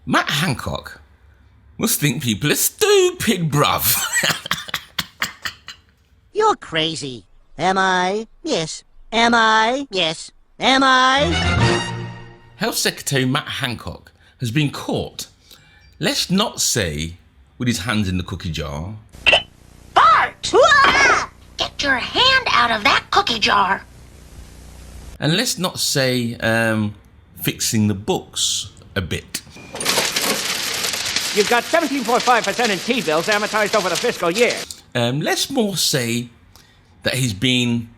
Matt Hancock must think people are stupid, bruv. You're crazy. Am I? Yes. Am I? Yes. Am I? Health Secretary Matt Hancock has been caught, let's not say with his hands in the cookie jar. Bart! Get your hand out of that cookie jar. And let's not say fixing the books a bit. You've got 17.5% in T-bills amortized over the fiscal year. Let's more say that he's been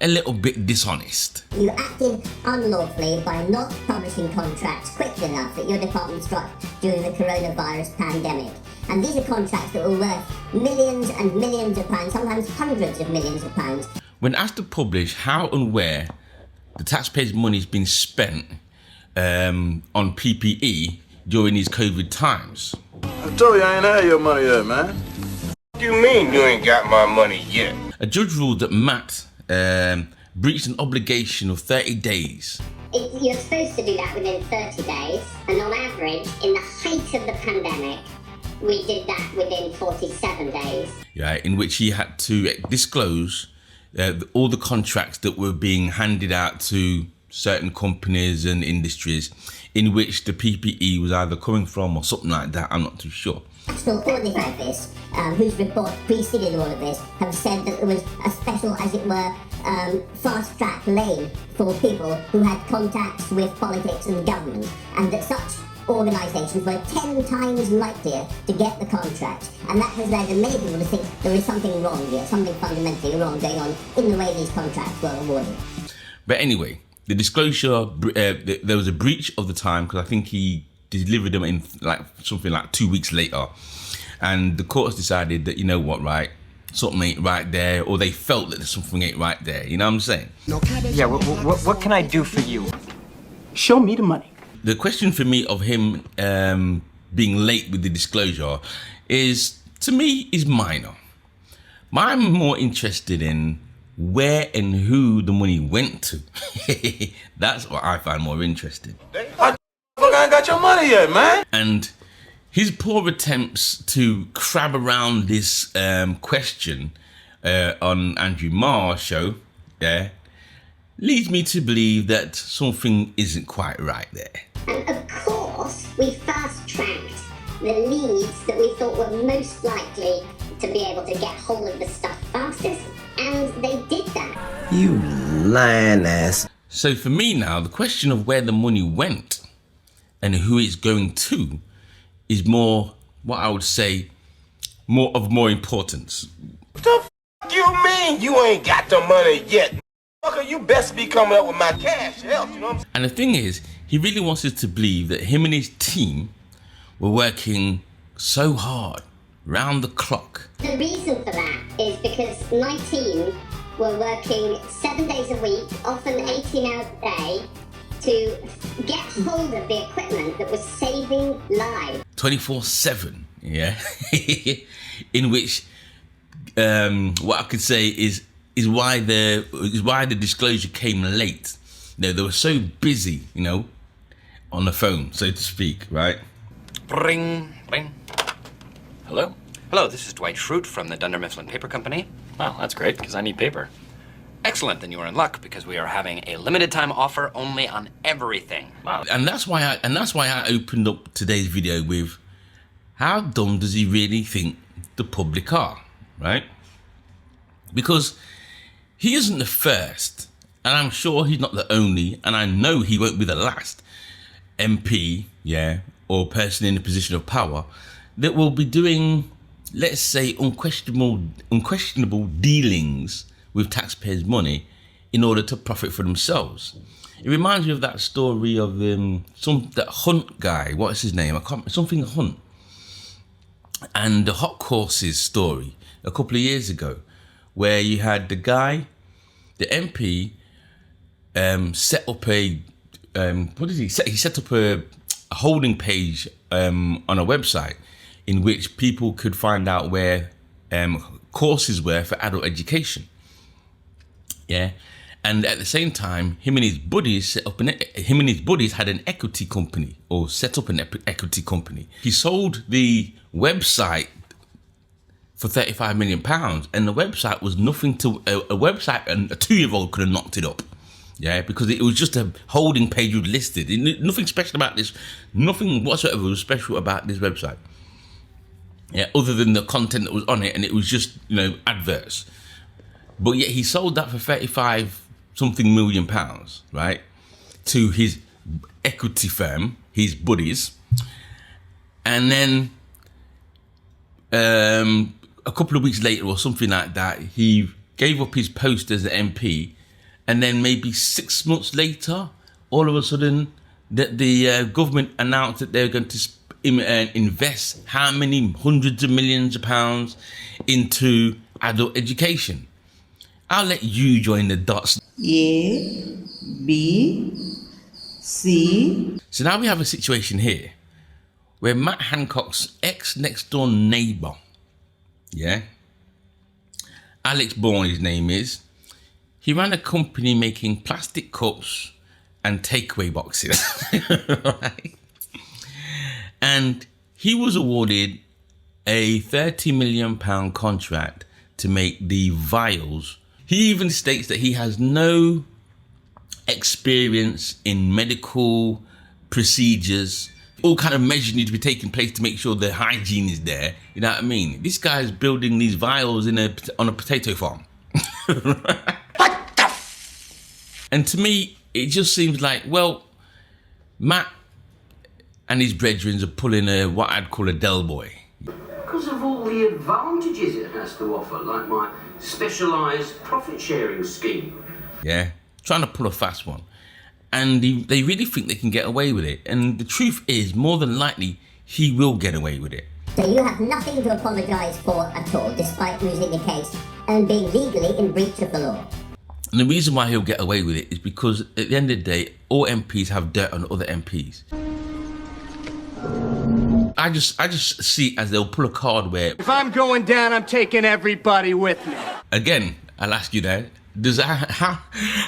a little bit dishonest. You acted unlawfully by not publishing contracts quickly enough that your department struck during the coronavirus pandemic. And these are contracts that were worth millions and millions of pounds, sometimes hundreds of millions of pounds. When asked to publish how and where the taxpayers' money has been spent on PPE during these COVID times. I told you I ain't had your money yet, man. What do you mean you ain't got my money yet? A judge ruled that Matt breached an obligation of 30 days. You're supposed to do that within 30 days, and on average, in the height of the pandemic, we did that within 47 days. Yeah, in which he had to disclose all the contracts that were being handed out to certain companies and industries in which the PPE was either coming from or something like that. I'm not too sure. National Coordinator Office, whose report preceded all of this, have said that there was a special, as it were, fast-track lane for people who had contacts with politics and government, and that such organisations were 10 times likelier to get the contract. And that has led many people to think there is something wrong here, something fundamentally wrong going on in the way these contracts were awarded. But anyway, the disclosure, there was a breach of the time because I think he delivered them in something like 2 weeks later. And the courts decided that, you know what, right, something ain't right there, or they felt that something ain't right there. You know what I'm saying? Yeah, what can I do for you? Show me the money. The question for me of him being late with the disclosure is, to me, is minor. I'm more interested in where and who the money went to. That's what I find more interesting. I ain't got your money yet, man. And his poor attempts to crab around this question on Andrew Marr's show, leads me to believe that something isn't quite right there. And of course, we fast-tracked the leads that we thought were most likely to be able to get hold of the stuff fastest, and they did that. You lying ass. So for me now, the question of where the money went and who it's going to is more, what I would say, more importance. What the f you mean you ain't got the money yet? Fucker, you best be coming up with my cash help, you know what I'm saying? And the thing is, he really wants us to believe that him and his team were working so hard, round the clock. The reason for that is because my team were working 7 days a week, often 18 hours a day, to get hold of the equipment that was saving lives. 24/7, yeah? In which, what I could say is why the disclosure came late. They were so busy, on the phone, so to speak, right? Ring, ring. Hello? Hello, this is Dwight Schrute from the Dunder Mifflin Paper Company. Wow, that's great, because I need paper. Excellent, then you are in luck, because we are having a limited time offer only on everything. Wow. And that's why I opened up today's video with, how dumb does he really think the public are, right? Because he isn't the first, and I'm sure he's not the only, and I know he won't be the last MP, or person in a position of power that will be doing, let's say, unquestionable dealings with taxpayers' money in order to profit for themselves. It reminds me of that story of that Hunt guy. What is his name? Something Hunt. And the hot courses story a couple of years ago, where you had the guy, the MP, set up a he set up a holding page on a website in which people could find out where courses were for adult education. Yeah, And at the same time, him and his buddies had an equity company, or set up an equity company. He sold the website for £35 million, and the website was nothing to a website, and a 2-year-old could have knocked it up. Yeah, because it was just a holding page you listed. Nothing special about this. Nothing whatsoever was special about this website. Yeah, other than the content that was on it, and it was just, you know, adverts. But yet he sold that for 35-something million pounds, right, to his equity firm, his buddies, and then a couple of weeks later or something like that, he gave up his post as an MP. And then maybe 6 months later, all of a sudden, the government announced that they're going to invest how many hundreds of millions of pounds into adult education. I'll let you join the dots. A, B, C. So now we have a situation here where Matt Hancock's ex-next door neighbour, yeah, Alex Bourne, his name is, he ran a company making plastic cups and takeaway boxes. Right? And he was awarded a £30 million contract to make the vials. He even states that he has no experience in medical procedures. All kind of measures need to be taking place to make sure the hygiene is there. You know what I mean? This guy's building these vials on a potato farm. And to me, it just seems like, well, Matt and his brethren are pulling what I'd call a Del Boy. Because of all the advantages it has to offer, like my specialised profit-sharing scheme. Yeah, trying to pull a fast one. And they really think they can get away with it. And the truth is, more than likely, he will get away with it. So you have nothing to apologise for at all, despite losing the case and being legally in breach of the law. And the reason why he'll get away with it is because at the end of the day, all MPs have dirt on other MPs. I just see it as they'll pull a card where, If I'm going down, I'm taking everybody with me. Again, I'll ask you that.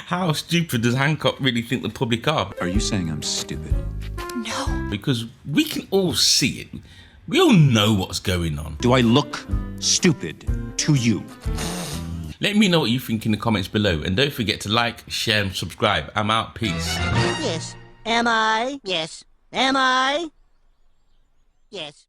How stupid does Hancock really think the public are? Are you saying I'm stupid? No. Because we can all see it. We all know what's going on. Do I look stupid to you? Let me know what you think in the comments below. And don't forget to like, share and subscribe. I'm out. Peace. Yes. Am I? Yes. Am I? Yes.